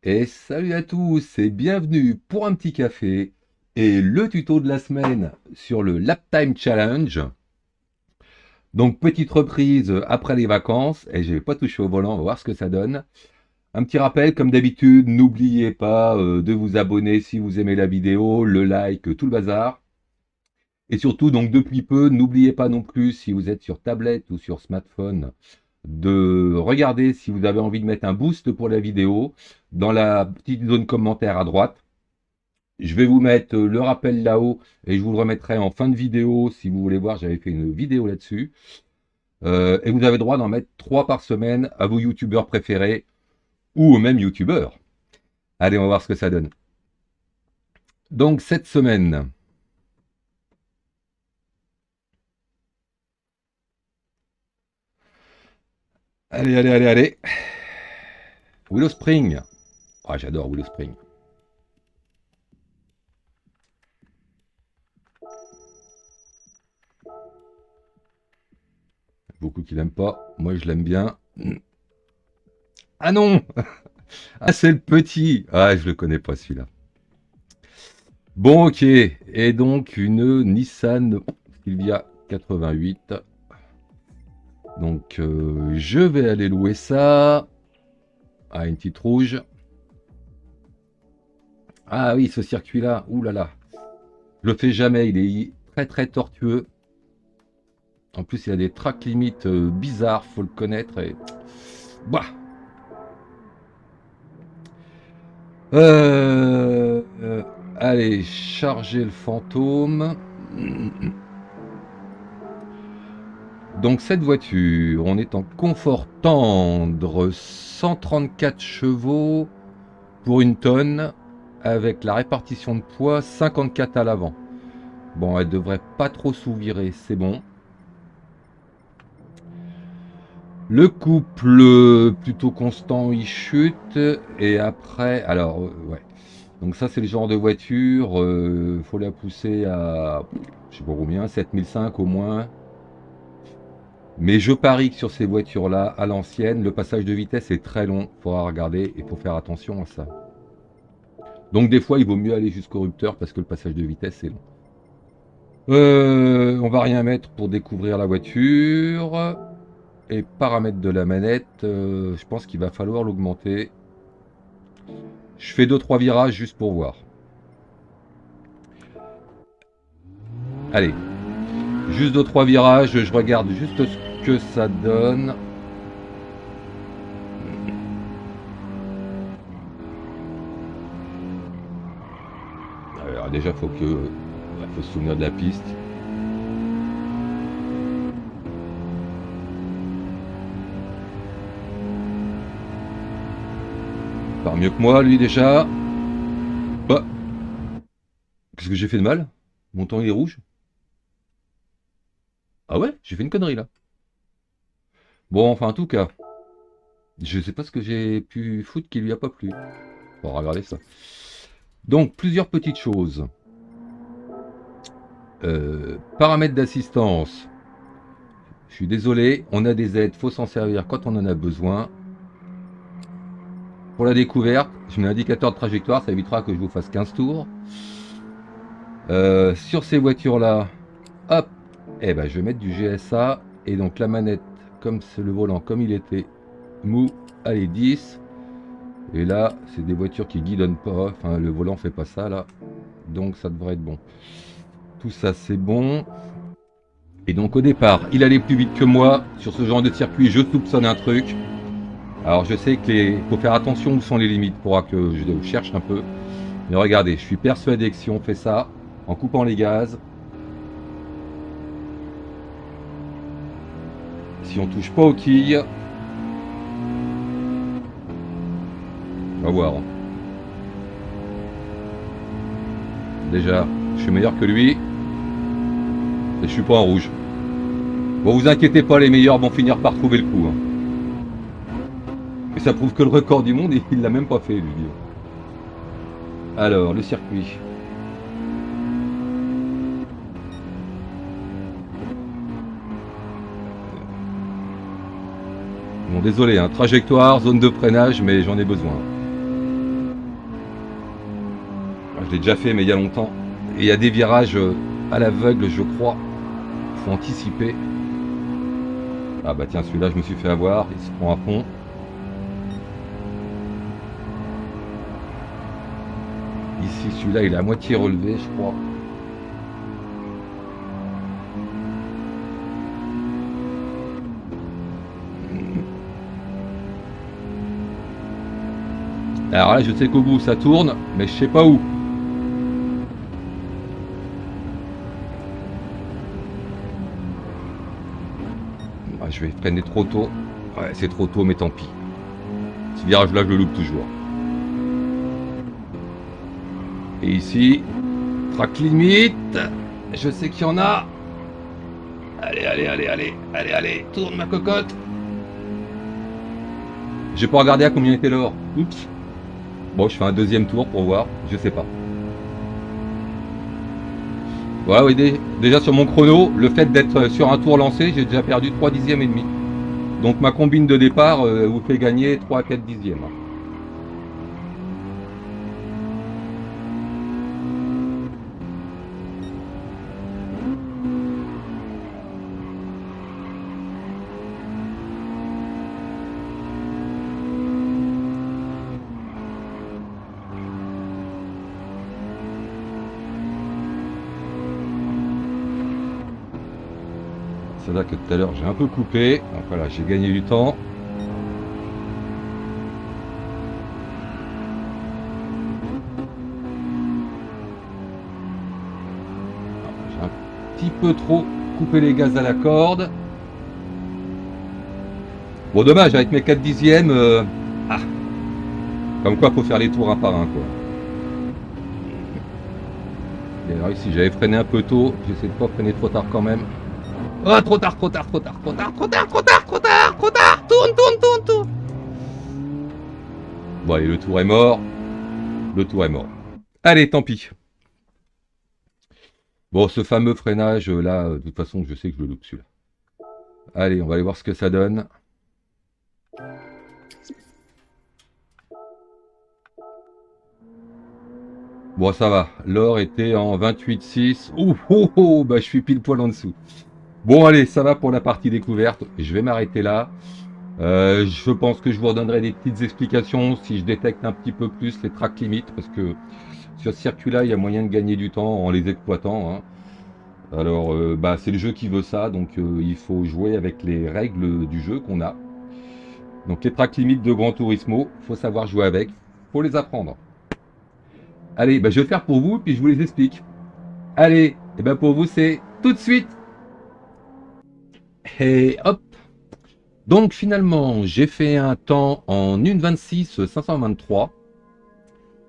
Et salut à tous et bienvenue pour un petit café et le tuto de la semaine sur le Lap Time Challenge. Donc petite reprise après les vacances et je vais pas toucher au volant, on va voir ce que ça donne. Un petit rappel comme d'habitude, n'oubliez pas de vous abonner si vous aimez la vidéo, le like, tout le bazar. Et surtout donc depuis peu, n'oubliez pas non plus si vous êtes sur tablette ou sur smartphone de regarder si vous avez envie de mettre un boost pour la vidéo dans la petite zone commentaire à droite. Je vais vous mettre le rappel là-haut et je vous le remettrai en fin de vidéo si vous voulez voir, j'avais fait une vidéo là-dessus. Et vous avez le droit d'en mettre 3 par semaine à vos youtubeurs préférés ou aux mêmes youtubeurs. Allez, on va voir ce que ça donne. Donc cette semaine, allez. Willow Spring. Ah, j'adore Willow Spring. Beaucoup qui l'aiment pas. Moi, je l'aime bien. Ah non. Ah, c'est le petit. Ah, je le connais pas celui-là. Bon, ok. Et donc, une Nissan Silvia 88. Donc, je vais aller louer ça. Ah, une petite rouge. Ah oui, ce circuit-là. Ouh là là. Je le fais jamais. Il est très très tortueux. En plus, il a des tracks limites bizarres. Faut le connaître. Et... Bah. Allez, charger le fantôme. Donc cette voiture, on est en confort tendre, 134 chevaux pour 1 tonne, avec la répartition de poids 54 à l'avant. Bon, elle devrait pas trop sous-virer, c'est bon. Le couple plutôt constant, il chute, et après, alors ouais. Donc ça c'est le genre de voiture, faut la pousser à, je sais pas combien, 7005 au moins. Mais je parie que sur ces voitures-là, à l'ancienne, le passage de vitesse est très long. Il faudra regarder et il faut faire attention à ça. Donc des fois, il vaut mieux aller jusqu'au rupteur parce que le passage de vitesse est long. On va rien mettre pour découvrir la voiture. Et paramètres de la manette, je pense qu'il va falloir l'augmenter. Je fais 2-3 virages juste pour voir. Allez, juste 2-3 virages, je regarde juste ce que ça donne. Alors déjà, faut se souvenir de la piste. Part mieux que moi, lui déjà. Bah, qu'est-ce que j'ai fait de mal? Mon temps il est rouge? Ah ouais, j'ai fait une connerie là. Bon, enfin en tout cas, je sais pas ce que j'ai pu foutre qui lui a pas plu. On va regarder ça. Donc, plusieurs petites choses. Paramètres d'assistance. Je suis désolé, on a des aides, faut s'en servir quand on en a besoin. Pour la découverte, je mets un indicateur de trajectoire, ça évitera que je vous fasse 15 tours. Sur ces voitures-là, hop, eh ben, je vais mettre du GSA. Et donc la manette, comme c'est le volant, comme il était mou, allez 10. Et là, c'est des voitures qui guidonnent pas, enfin le volant fait pas ça là. Donc ça devrait être bon. Tout ça c'est bon. Et donc au départ, il allait plus vite que moi. Sur ce genre de circuit, je soupçonne un truc. Alors je sais qu'il faut faire attention où sont les limites, pour que je cherche un peu. Mais regardez, je suis persuadé que si on fait ça, en coupant les gaz, si on touche pas aux quilles, on va voir. Déjà, je suis meilleur que lui. Et je suis pas en rouge. Bon, vous inquiétez pas, les meilleurs vont finir par trouver le coup. Et ça prouve que le record du monde, il l'a même pas fait, lui. Alors, le circuit. Bon, désolé, hein, trajectoire, zone de freinage, mais j'en ai besoin. l'ai déjà fait, mais il y a longtemps. Et il y a des virages à l'aveugle, je crois. Faut anticiper. Ah bah tiens, celui-là, je me suis fait avoir. Il se prend à fond. Ici, celui-là, il est à moitié relevé, je crois. Alors là, je sais qu'au bout, ça tourne, mais je sais pas où. Ah, je vais freiner trop tôt. Ouais, c'est trop tôt, mais tant pis. Ce virage-là, je le loupe toujours. Et ici, track limite. Je sais qu'il y en a. Allez, allez, allez, allez, allez, allez, tourne ma cocotte. J'ai pas regardé à combien était l'or. Oups. Bon, je fais un deuxième tour pour voir. Je sais pas. Voilà, oui, déjà sur mon chrono, le fait d'être sur un tour lancé, j'ai déjà perdu 3 dixièmes et demi. Donc ma combine de départ vous fait gagner 3 à 4 dixièmes. C'est là que tout à l'heure j'ai un peu coupé. Donc voilà, j'ai gagné du temps. J'ai un petit peu trop coupé les gaz à la corde. Bon, dommage, avec mes 4 dixièmes, ah, comme quoi faut faire les tours un par un, quoi. Et alors ici, j'avais freiné un peu tôt. J'essaie de pas freiner trop tard quand même. Ah, trop tard, trop tard, trop tard, trop tard, trop tard, trop tard, trop tard, trop tard. Tourne, tourne, tourne, tourne. Bon, allez, le tour est mort. Le tour est mort. Allez, tant pis. Bon, ce fameux freinage là, de toute façon, je sais que je le loupe celui-là. Allez, on va aller voir ce que ça donne. Bon, ça va. L'or était en 28,6. Ouh, oh, oh, bah, je suis pile poil en dessous. Bon, allez, ça va pour la partie découverte. Je vais m'arrêter là. Je pense que je vous redonnerai des petites explications si je détecte un petit peu plus les track limites, parce que sur ce circuit-là, il y a moyen de gagner du temps en les exploitant, hein. Alors, bah, c'est le jeu qui veut ça, donc il faut jouer avec les règles du jeu qu'on a. Donc les track limites de Gran Turismo, faut savoir jouer avec, faut les apprendre. Allez, bah, je vais le faire pour vous, puis je vous les explique. Allez, et ben pour vous, c'est tout de suite. Et hop. Donc finalement, j'ai fait un temps en 1,26 523.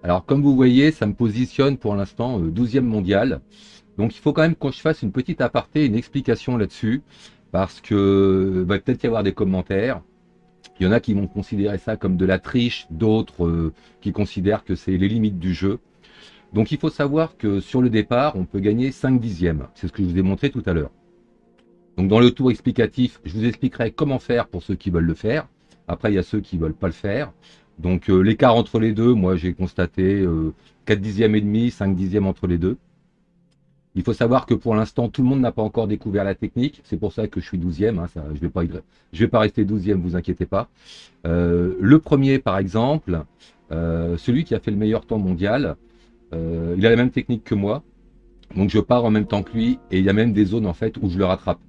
Alors comme vous voyez, ça me positionne pour l'instant 12e mondial. Donc il faut quand même que je fasse une petite aparté, une explication là-dessus, parce que va peut-être y avoir des commentaires. Il y en a qui vont considérer ça comme de la triche, d'autres qui considèrent que c'est les limites du jeu. Donc il faut savoir que sur le départ, on peut gagner 5 dixièmes. C'est ce que je vous ai montré tout à l'heure. Donc dans le tour explicatif, je vous expliquerai comment faire pour ceux qui veulent le faire. Après, il y a ceux qui ne veulent pas le faire. Donc l'écart entre les deux, moi j'ai constaté 4 dixièmes et demi, 5 dixièmes entre les deux. Il faut savoir que pour l'instant, tout le monde n'a pas encore découvert la technique. C'est pour ça que je suis 12e. Hein, ça, je vais pas rester 12e, vous inquiétez pas. Le premier, par exemple, celui qui a fait le meilleur temps mondial, il a la même technique que moi. Donc je pars en même temps que lui et il y a même des zones en fait où je le rattrape.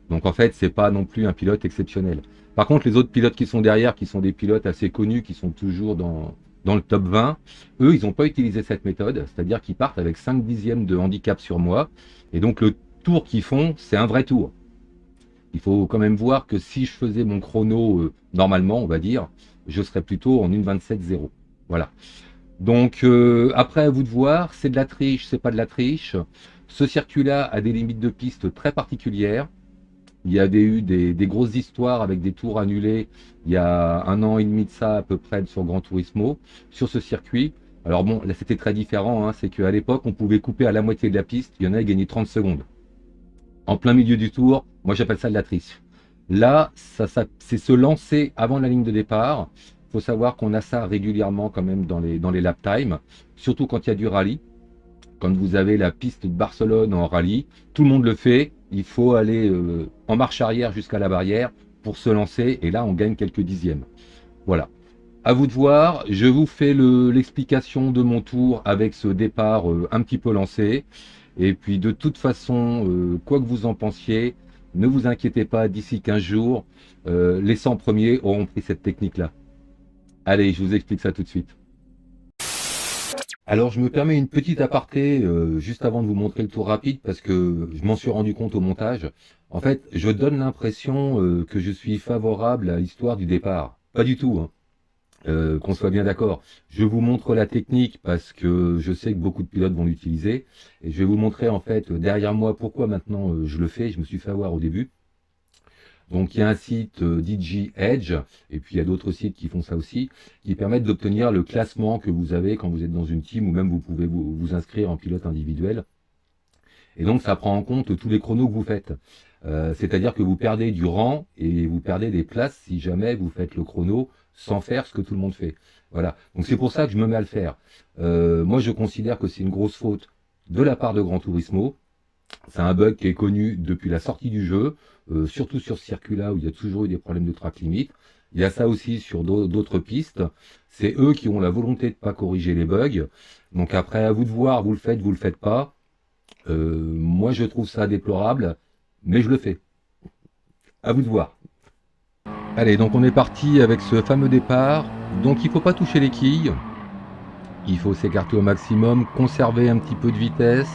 Donc en fait, c'est pas non plus un pilote exceptionnel. Par contre, les autres pilotes qui sont derrière, qui sont des pilotes assez connus, qui sont toujours dans le top 20, eux, ils n'ont pas utilisé cette méthode, c'est-à-dire qu'ils partent avec 5 dixièmes de handicap sur moi. Et donc le tour qu'ils font, c'est un vrai tour. Il faut quand même voir que si je faisais mon chrono normalement, on va dire, je serais plutôt en 1,27,0. Voilà. Donc après à vous de voir, c'est de la triche, c'est pas de la triche. Ce circuit-là a des limites de piste très particulières. Il y avait eu des grosses histoires avec des tours annulés il y a 1 an et demi de ça à peu près sur Gran Turismo, sur ce circuit. Alors bon, là c'était très différent, hein, c'est qu'à l'époque on pouvait couper à la moitié de la piste, il y en a qui gagnaient 30 secondes. En plein milieu du tour, moi j'appelle ça de la triche. Là, c'est se lancer avant la ligne de départ. Il faut savoir qu'on a ça régulièrement quand même dans les lap time, surtout quand il y a du rallye. quand vous avez la piste de Barcelone en rallye, tout le monde le fait, il faut aller en marche arrière jusqu'à la barrière pour se lancer, et là on gagne quelques dixièmes. Voilà. À vous de voir, je vous fais l'explication de mon tour avec ce départ un petit peu lancé. Et puis de toute façon, quoi que vous en pensiez, ne vous inquiétez pas, d'ici 15 jours, les 100 premiers auront pris cette technique-là. Allez, je vous explique ça tout de suite. Alors je me permets une petite aparté juste avant de vous montrer le tour rapide parce que je m'en suis rendu compte au montage. En fait, je donne l'impression que je suis favorable à l'histoire du départ. Pas du tout, hein. Qu'on soit bien d'accord. Je vous montre la technique parce que je sais que beaucoup de pilotes vont l'utiliser et je vais vous montrer en fait derrière moi pourquoi maintenant je le fais. Je me suis fait avoir au début. Donc il y a un site DJ Edge et puis il y a d'autres sites qui font ça aussi, qui permettent d'obtenir le classement que vous avez quand vous êtes dans une team ou même vous pouvez vous inscrire en pilote individuel. Et donc ça prend en compte tous les chronos que vous faites. C'est-à-dire que vous perdez du rang et vous perdez des places si jamais vous faites le chrono sans faire ce que tout le monde fait. Voilà. Donc c'est pour ça que je me mets à le faire. Moi je considère que c'est une grosse faute de la part de Gran Turismo. C'est un bug qui est connu depuis la sortie du jeu, surtout sur ce circuit-là où il y a toujours eu des problèmes de track limit. Il y a ça aussi sur d'autres pistes. C'est eux qui ont la volonté de ne pas corriger les bugs. Donc après, à vous de voir, vous le faites pas. Moi, je trouve ça déplorable, mais je le fais. À vous de voir. Allez, donc on est parti avec ce fameux départ. Donc il ne faut pas toucher les quilles. Il faut s'écarter au maximum, conserver un petit peu de vitesse.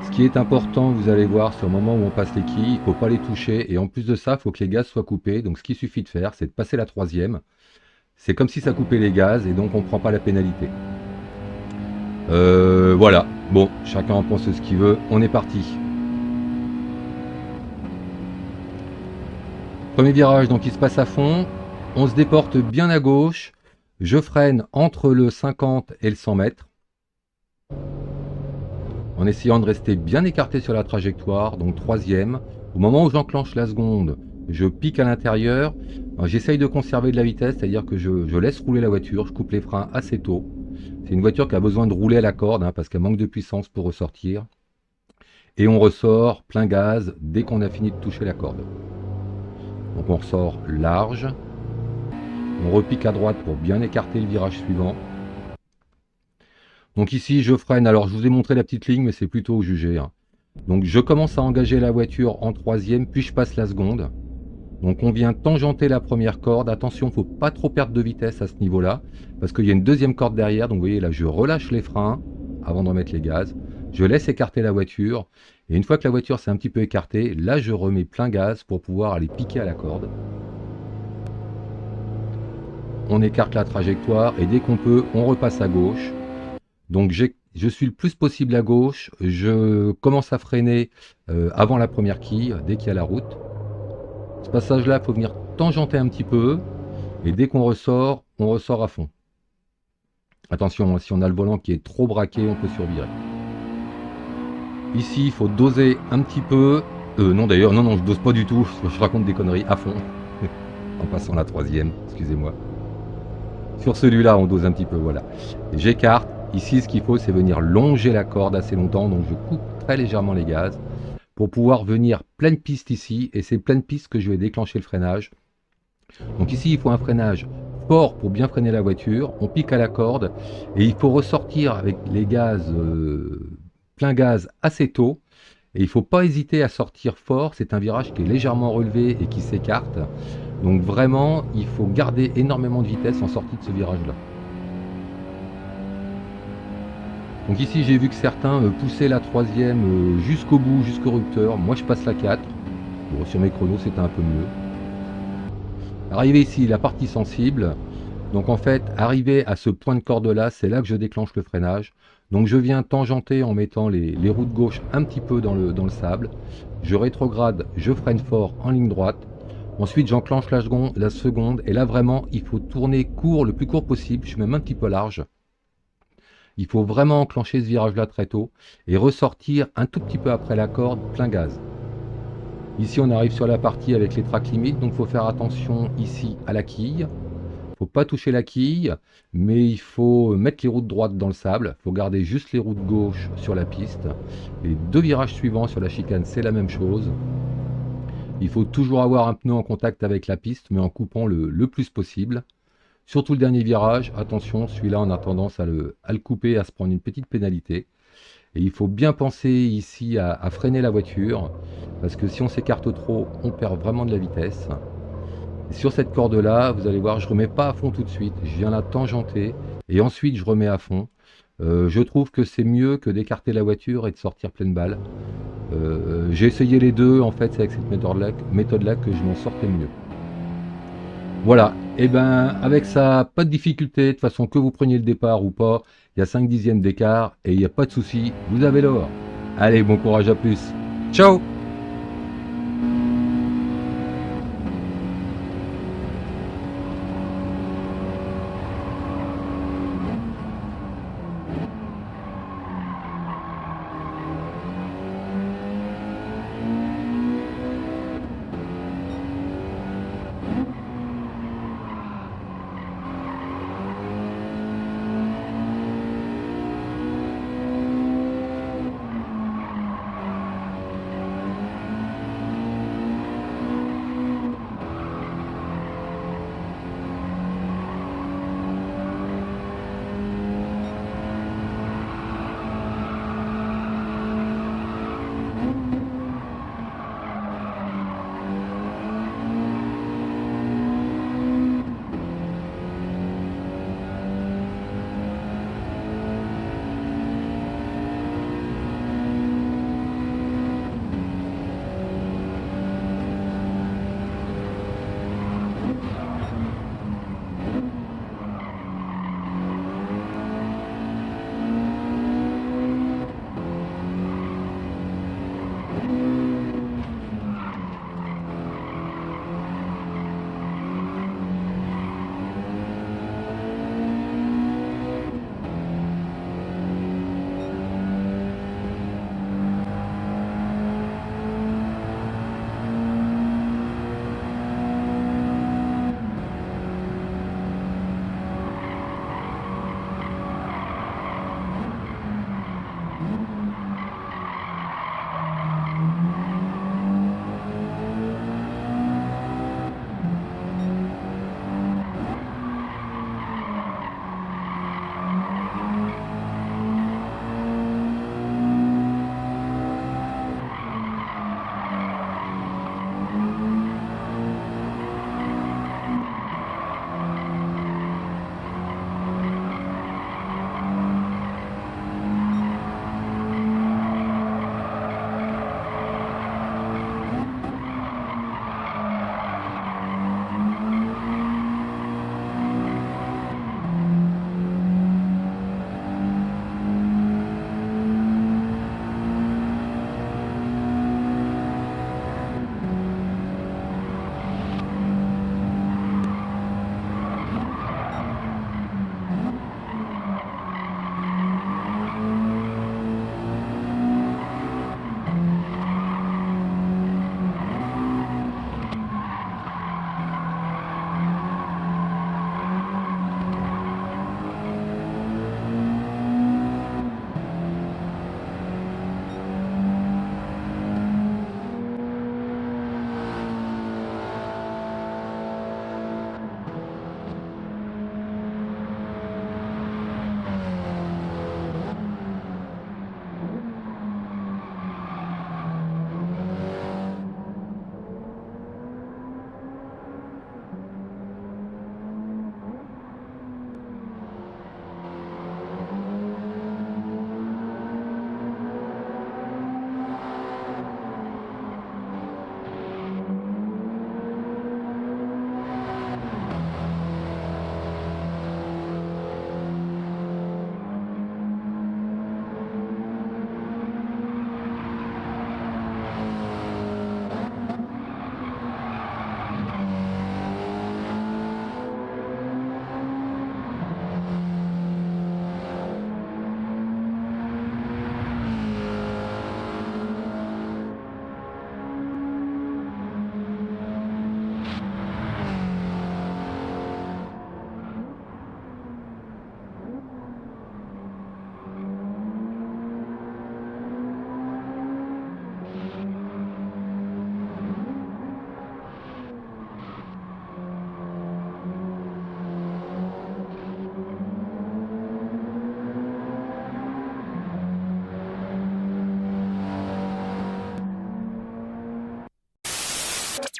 Ce qui est important, vous allez voir, sur le moment où on passe les quilles, il ne faut pas les toucher. Et en plus de ça, il faut que les gaz soient coupés. Donc ce qu'il suffit de faire, c'est de passer la troisième. C'est comme si ça coupait les gaz et donc on ne prend pas la pénalité. Voilà. Bon, chacun en pense ce qu'il veut. On est parti. Premier virage, donc il se passe à fond. On se déporte bien à gauche. Je freine entre le 50 et le 100 mètres. En essayant de rester bien écarté sur la trajectoire, donc troisième. Au moment où j'enclenche la seconde, je pique à l'intérieur. J'essaye de conserver de la vitesse, c'est-à-dire que je laisse rouler la voiture, je coupe les freins assez tôt. C'est une voiture qui a besoin de rouler à la corde, hein, parce qu'elle manque de puissance pour ressortir. Et on ressort plein gaz dès qu'on a fini de toucher la corde. Donc on ressort large. On repique à droite pour bien écarter le virage suivant. Donc ici, je freine. Alors, je vous ai montré la petite ligne, mais c'est plutôt jugé, hein. Donc, je commence à engager la voiture en troisième, puis je passe la seconde. Donc, on vient tangenter la première corde. Attention, il ne faut pas trop perdre de vitesse à ce niveau-là, parce qu'il y a une deuxième corde derrière. Donc, vous voyez, là, je relâche les freins avant de remettre les gaz. Je laisse écarter la voiture. Et une fois que la voiture s'est un petit peu écartée, là, je remets plein gaz pour pouvoir aller piquer à la corde. On écarte la trajectoire et dès qu'on peut, on repasse à gauche. Donc je suis le plus possible à gauche, je commence à freiner avant la première quille, dès qu'il y a la route. Ce passage-là, il faut venir tangenter un petit peu, et dès qu'on ressort, on ressort à fond. Attention, si on a le volant qui est trop braqué, on peut survirer. Ici, il faut doser un petit peu. Non d'ailleurs, non, je dose pas du tout, je raconte des conneries, à fond. En passant la troisième, excusez-moi. Sur celui-là, on dose un petit peu, voilà. J'écarte. Ici, ce qu'il faut, c'est venir longer la corde assez longtemps. Donc, je coupe très légèrement les gaz pour pouvoir venir pleine piste ici. Et c'est pleine piste que je vais déclencher le freinage. Donc ici, il faut un freinage fort pour bien freiner la voiture. On pique à la corde et il faut ressortir avec les gaz, plein gaz assez tôt. Et il ne faut pas hésiter à sortir fort. C'est un virage qui est légèrement relevé et qui s'écarte. Donc vraiment, il faut garder énormément de vitesse en sortie de ce virage-là. Donc ici, j'ai vu que certains poussaient la troisième jusqu'au bout, jusqu'au rupteur. Moi, je passe la 4. Bon, sur mes chronos, c'était un peu mieux. Arrivé ici, la partie sensible. Donc en fait, arrivé à ce point de corde-là, c'est là que je déclenche le freinage. Donc je viens tangenter en mettant les roues de gauche un petit peu dans le sable. Je rétrograde, je freine fort en ligne droite. Ensuite, j'enclenche la seconde. Et là, vraiment, il faut tourner court, le plus court possible. Je suis même un petit peu large. Il faut vraiment enclencher ce virage-là très tôt et ressortir un tout petit peu après la corde, plein gaz. Ici, on arrive sur la partie avec les track limits, donc il faut faire attention ici à la quille. faut pas toucher la quille, mais il faut mettre les roues de droite dans le sable. Il faut garder juste les roues de gauche sur la piste. Les 2 virages suivants sur la chicane, c'est la même chose. Il faut toujours avoir un pneu en contact avec la piste, mais en coupant le plus possible. Surtout le dernier virage, attention, celui-là on a tendance à le couper, à se prendre une petite pénalité. Et il faut bien penser ici à freiner la voiture, parce que si on s'écarte trop, on perd vraiment de la vitesse. Et sur cette corde-là, vous allez voir, je remets pas à fond tout de suite, je viens la tangenter, et ensuite je remets à fond. Je trouve que c'est mieux que d'écarter la voiture et de sortir pleine balle. J'ai essayé les deux, en fait c'est avec cette méthode-là que je m'en sortais mieux. Voilà, et ben avec ça, pas de difficulté, de toute façon que vous preniez le départ ou pas, il y a 5 dixièmes d'écart et il n'y a pas de souci, vous avez l'or. Allez, bon courage, à plus. Ciao!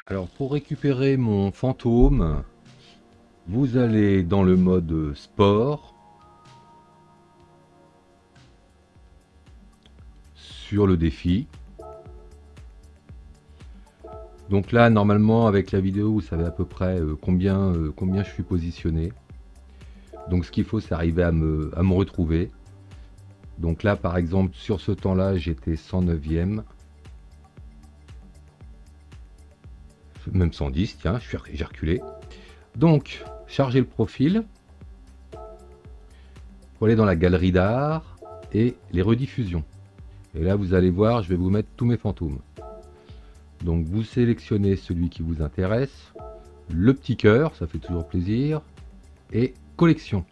Alors pour récupérer mon fantôme, vous allez dans le mode sport, sur le défi. Donc là, normalement, avec la vidéo, vous savez à peu près combien je suis positionné. Donc ce qu'il faut, c'est arriver à me retrouver. Donc là, par exemple, sur ce temps-là, j'étais 109e. Même 110, tiens, j'ai reculé. Donc, chargez le profil. Pour aller dans la galerie d'art et les rediffusions. Et là, vous allez voir, je vais vous mettre tous mes fantômes. Donc, vous sélectionnez celui qui vous intéresse. Le petit cœur, ça fait toujours plaisir. Et collection.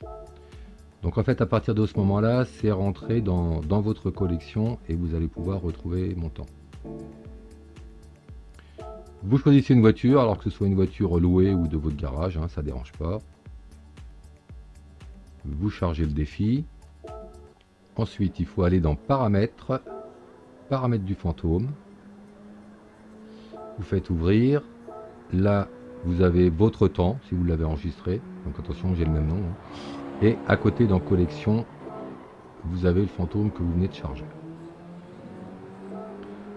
Donc en fait, à partir de ce moment-là, c'est rentré dans votre collection et vous allez pouvoir retrouver mon temps. Vous choisissez une voiture, alors que ce soit une voiture louée ou de votre garage, hein, ça ne dérange pas. Vous chargez le défi. Ensuite, il faut aller dans paramètres, paramètres du fantôme. Vous faites ouvrir. Là, vous avez votre temps, si vous l'avez enregistré. Donc attention, j'ai le même nom. Hein. Et à côté, dans collection, vous avez le fantôme que vous venez de charger.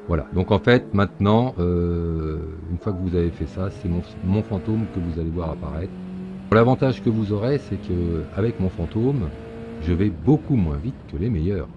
Voilà, donc en fait, maintenant, une fois que vous avez fait ça, c'est mon fantôme que vous allez voir apparaître. L'avantage que vous aurez, c'est que avec mon fantôme, je vais beaucoup moins vite que les meilleurs.